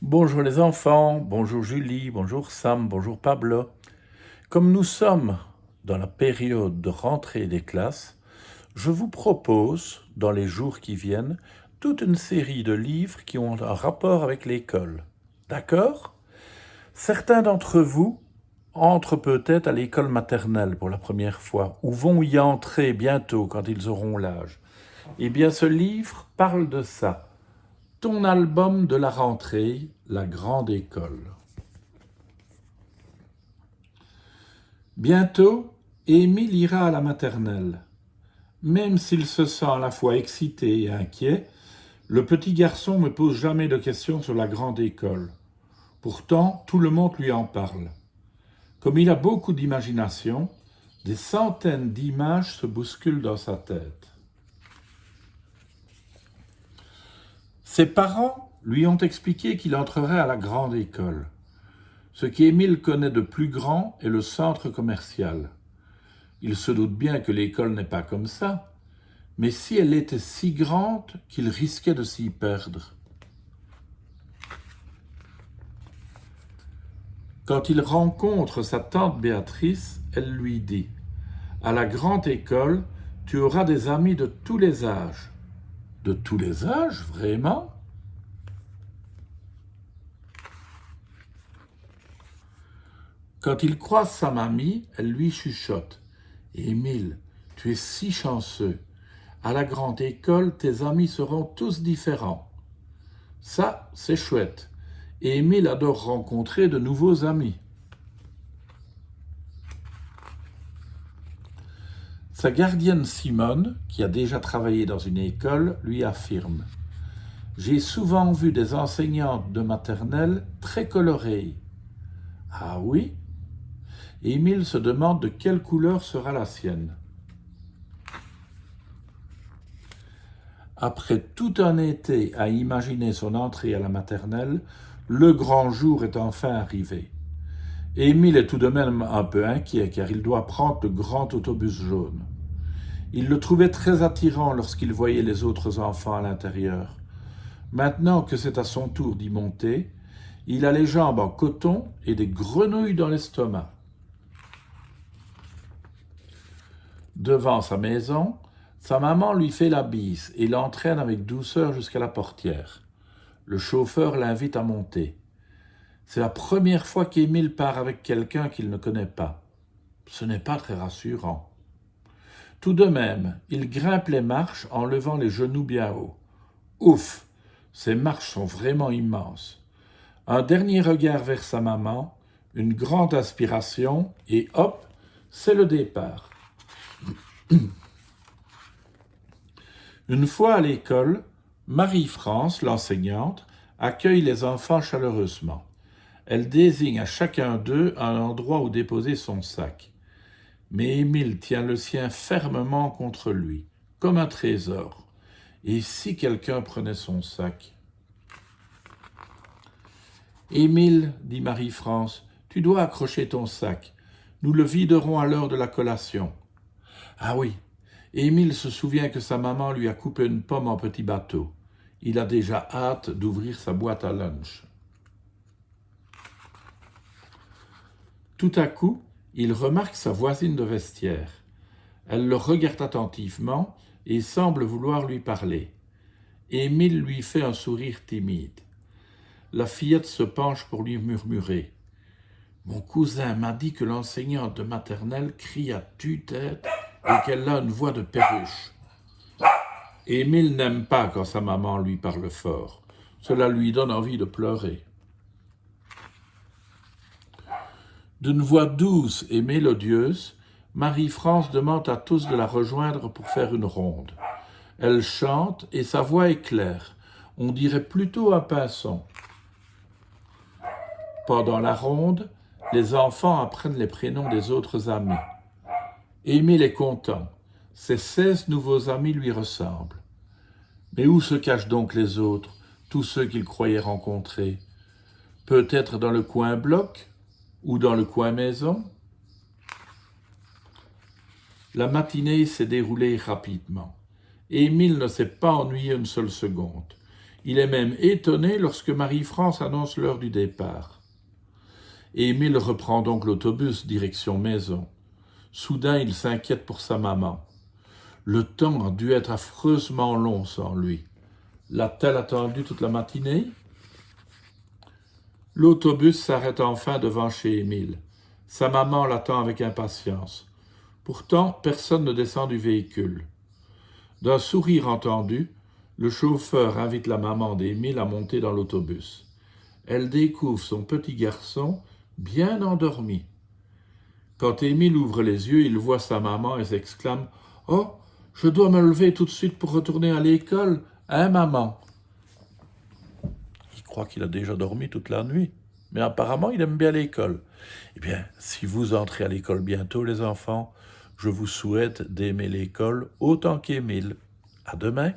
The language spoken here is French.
Bonjour les enfants, bonjour Julie, bonjour Sam, bonjour Pablo. Comme nous sommes dans la période de rentrée des classes, je vous propose, dans les jours qui viennent, toute une série de livres qui ont un rapport avec l'école. D'accord? Certains d'entre vous entrent peut-être à l'école maternelle pour la première fois, ou vont y entrer bientôt quand ils auront l'âge. Eh bien, ce livre parle de ça. Ton album de la rentrée, la grande école. Bientôt, Émile ira à la maternelle. Même s'il se sent à la fois excité et inquiet, le petit garçon ne pose jamais de questions sur la grande école. Pourtant, tout le monde lui en parle. Comme il a beaucoup d'imagination, des centaines d'images se bousculent dans sa tête. Ses parents lui ont expliqué qu'il entrerait à la grande école. Ce qu'Émile connaît de plus grand est le centre commercial. Il se doute bien que l'école n'est pas comme ça, mais si elle était si grande qu'il risquait de s'y perdre. Quand il rencontre sa tante Béatrice, elle lui dit « À la grande école, tu auras des amis de tous les âges. » De tous les âges, vraiment? Quand il croise sa mamie, elle lui chuchote « Émile, tu es si chanceux. À la grande école, tes amis seront tous différents. » Ça, c'est chouette. Et Émile adore rencontrer de nouveaux amis. Sa gardienne Simone, qui a déjà travaillé dans une école, lui affirme « J'ai souvent vu des enseignantes de maternelle très colorées. » Ah oui? Émile se demande de quelle couleur sera la sienne. Après tout un été à imaginer son entrée à la maternelle, le grand jour est enfin arrivé. Émile est tout de même un peu inquiet car il doit prendre le grand autobus jaune. Il le trouvait très attirant lorsqu'il voyait les autres enfants à l'intérieur. Maintenant que c'est à son tour d'y monter, il a les jambes en coton et des grenouilles dans l'estomac. Devant sa maison, sa maman lui fait la bise et l'entraîne avec douceur jusqu'à la portière. Le chauffeur l'invite à monter. C'est la première fois qu'Émile part avec quelqu'un qu'il ne connaît pas. Ce n'est pas très rassurant. Tout de même, il grimpe les marches en levant les genoux bien haut. Ouf, ces marches sont vraiment immenses. Un dernier regard vers sa maman, une grande aspiration et hop, c'est le départ. Une fois à l'école, Marie-France, l'enseignante, accueille les enfants chaleureusement. Elle désigne à chacun d'eux un endroit où déposer son sac. Mais Émile tient le sien fermement contre lui, comme un trésor. Et si quelqu'un prenait son sac? « Émile, dit Marie-France, tu dois accrocher ton sac. Nous le viderons à l'heure de la collation. » Ah oui, Émile se souvient que sa maman lui a coupé une pomme en petits bateaux. Il a déjà hâte d'ouvrir sa boîte à lunch. Tout à coup, il remarque sa voisine de vestiaire. Elle le regarde attentivement et semble vouloir lui parler. Émile lui fait un sourire timide. La fillette se penche pour lui murmurer. « Mon cousin m'a dit que l'enseignante de maternelle crie à tue-tête et qu'elle a une voix de perruche. » Émile n'aime pas quand sa maman lui parle fort. Cela lui donne envie de pleurer. D'une voix douce et mélodieuse, Marie-France demande à tous de la rejoindre pour faire une ronde. Elle chante et sa voix est claire. On dirait plutôt un pinson. Pendant la ronde, les enfants apprennent les prénoms des autres amis. Émile est content. Ses 16 nouveaux amis lui ressemblent. Mais où se cachent donc les autres, tous ceux qu'il croyait rencontrer? Peut-être dans le coin bloc ou dans le coin maison? La matinée s'est déroulée rapidement. Émile ne s'est pas ennuyé une seule seconde. Il est même étonné lorsque Marie-France annonce l'heure du départ. Et Émile reprend donc l'autobus direction maison. Soudain, il s'inquiète pour sa maman. Le temps a dû être affreusement long sans lui. L'a-t-elle attendu toute la matinée? L'autobus s'arrête enfin devant chez Émile. Sa maman l'attend avec impatience. Pourtant, personne ne descend du véhicule. D'un sourire entendu, le chauffeur invite la maman d'Émile à monter dans l'autobus. Elle découvre son petit garçon bien endormi. Quand Émile ouvre les yeux, il voit sa maman et s'exclame « Oh, je dois me lever tout de suite pour retourner à l'école, hein, maman ?» Il croit qu'il a déjà dormi toute la nuit, mais apparemment il aime bien l'école. Eh bien, si vous entrez à l'école bientôt, les enfants, je vous souhaite d'aimer l'école autant qu'Émile. À demain.